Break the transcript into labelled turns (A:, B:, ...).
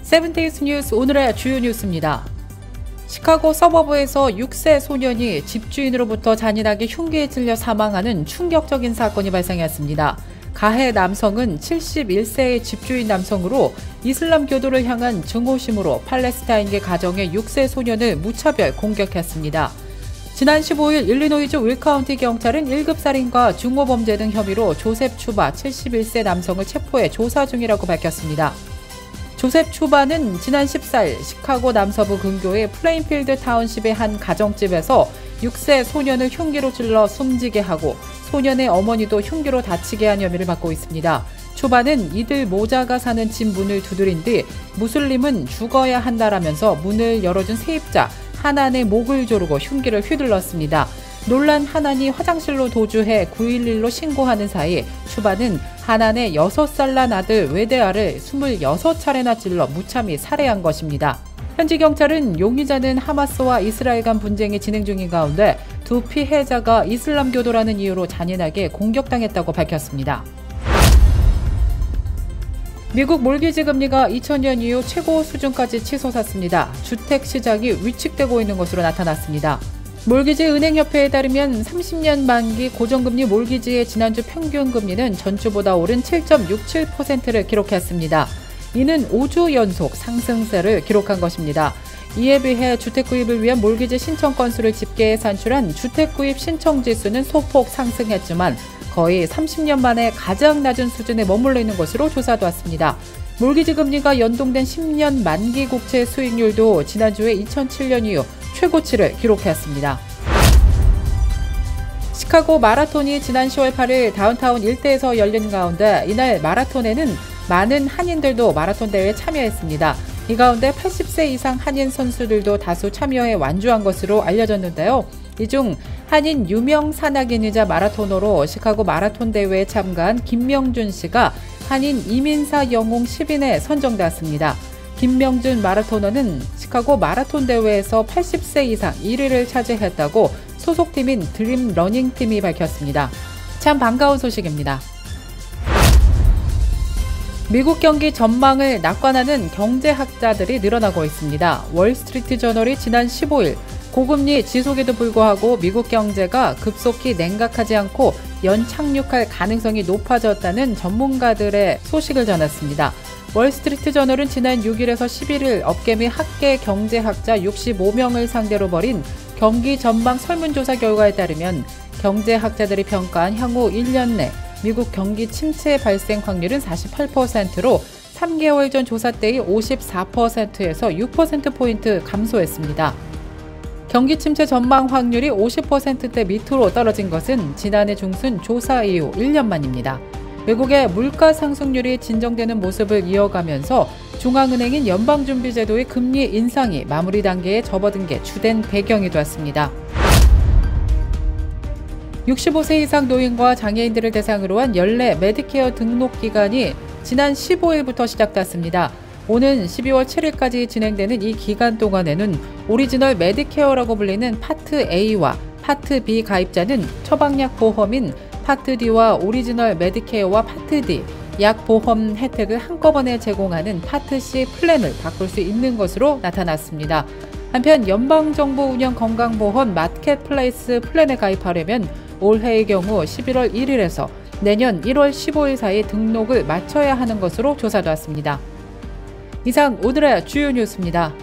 A: 세븐데이즈 뉴스 오늘의 주요 뉴스입니다. 시카고 서버브에서 6세 소년이 집주인으로부터 잔인하게 흉기에 찔려 사망하는 충격적인 사건이 발생했습니다. 가해 남성은 71세의 집주인 남성으로 이슬람 교도를 향한 증오심으로 팔레스타인계 가정의 6세 소년을 무차별 공격했습니다. 지난 15일 일리노이주 윌 카운티 경찰은 1급 살인과 중모범죄 등 혐의로 조셉 추바 71세 남성을 체포해 조사 중이라고 밝혔습니다. 조셉 추바는 지난 14일 시카고 남서부 근교의 플레인필드 타운십의 한 가정집에서 6세 소년을 흉기로 찔러 숨지게 하고 소년의 어머니도 흉기로 다치게 한 혐의를 받고 있습니다. 추바는 이들 모자가 사는 집 문을 두드린 뒤 무슬림은 죽어야 한다라면서 문을 열어준 세입자 하난의 목을 조르고 흉기를 휘둘렀습니다. 놀란 하난이 화장실로 도주해 911로 신고하는 사이 추바는 하난의 6살 난 아들 외대아를 26차례나 찔러 무참히 살해한 것입니다. 현지 경찰은 용의자는 하마스와 이스라엘 간 분쟁이 진행 중인 가운데 두 피해자가 이슬람교도라는 이유로 잔인하게 공격당했다고 밝혔습니다. 미국 몰기지 금리가 2000년 이후 최고 수준까지 치솟았습니다. 주택 시장이 위축되고 있는 것으로 나타났습니다. 몰기지 은행협회에 따르면 30년 만기 고정금리 몰기지의 지난주 평균 금리는 전주보다 오른 7.67%를 기록했습니다. 이는 5주 연속 상승세를 기록한 것입니다. 이에 비해 주택구입을 위한 몰기지 신청 건수를 집계해 산출한 주택구입 신청 지수는 소폭 상승했지만 거의 30년 만에 가장 낮은 수준에 머물러 있는 것으로 조사됐습니다. 몰기지 금리가 연동된 10년 만기 국채 수익률도 지난주에 2007년 이후 최고치를 기록했습니다. 시카고 마라톤이 지난 10월 8일 다운타운 일대에서 열린 가운데 이날 마라톤에는 많은 한인들도 마라톤 대회에 참여했습니다. 이 가운데 80세 이상 한인 선수들도 다수 참여해 완주한 것으로 알려졌는데요. 이 중 한인 유명 산악인이자 마라토너로 시카고 마라톤 대회에 참가한 김명준 씨가 한인 이민사 영웅 10인에 선정되었습니다. 김명준 마라토너는 시카고 마라톤 대회에서 80세 이상 1위를 차지했다고 소속팀인 드림 러닝팀이 밝혔습니다. 참 반가운 소식입니다. 미국 경기 전망을 낙관하는 경제학자들이 늘어나고 있습니다. 월스트리트 저널이 지난 15일 고금리 지속에도 불구하고 미국 경제가 급속히 냉각하지 않고 연착륙할 가능성이 높아졌다는 전문가들의 소식을 전했습니다. 월스트리트 저널은 지난 6일에서 11일 업계 및 학계 경제학자 65명을 상대로 벌인 경기 전망 설문조사 결과에 따르면 경제학자들이 평가한 향후 1년 내 미국 경기 침체 발생 확률은 48%로 3개월 전 조사 때의 54%에서 6%포인트 감소했습니다. 경기 침체 전망 확률이 50%대 밑으로 떨어진 것은 지난해 중순 조사 이후 1년 만입니다. 외국의 물가 상승률이 진정되는 모습을 이어가면서 중앙은행인 연방준비제도의 금리 인상이 마무리 단계에 접어든 게 주된 배경이 되었습니다. 65세 이상 노인과 장애인들을 대상으로 한 연례 메디케어 등록 기간이 지난 15일부터 시작됐습니다. 오는 12월 7일까지 진행되는 이 기간 동안에는 오리지널 메디케어라고 불리는 파트 A와 파트 B 가입자는 처방약 보험인 파트 D와 오리지널 메디케어와 파트 D 약 보험 혜택을 한꺼번에 제공하는 파트 C 플랜을 바꿀 수 있는 것으로 나타났습니다. 한편 연방정부 운영 건강보험 마켓플레이스 플랜에 가입하려면 올해의 경우 11월 1일에서 내년 1월 15일 사이 등록을 마쳐야 하는 것으로 조사되었습니다. 이상 오늘의 주요 뉴스입니다.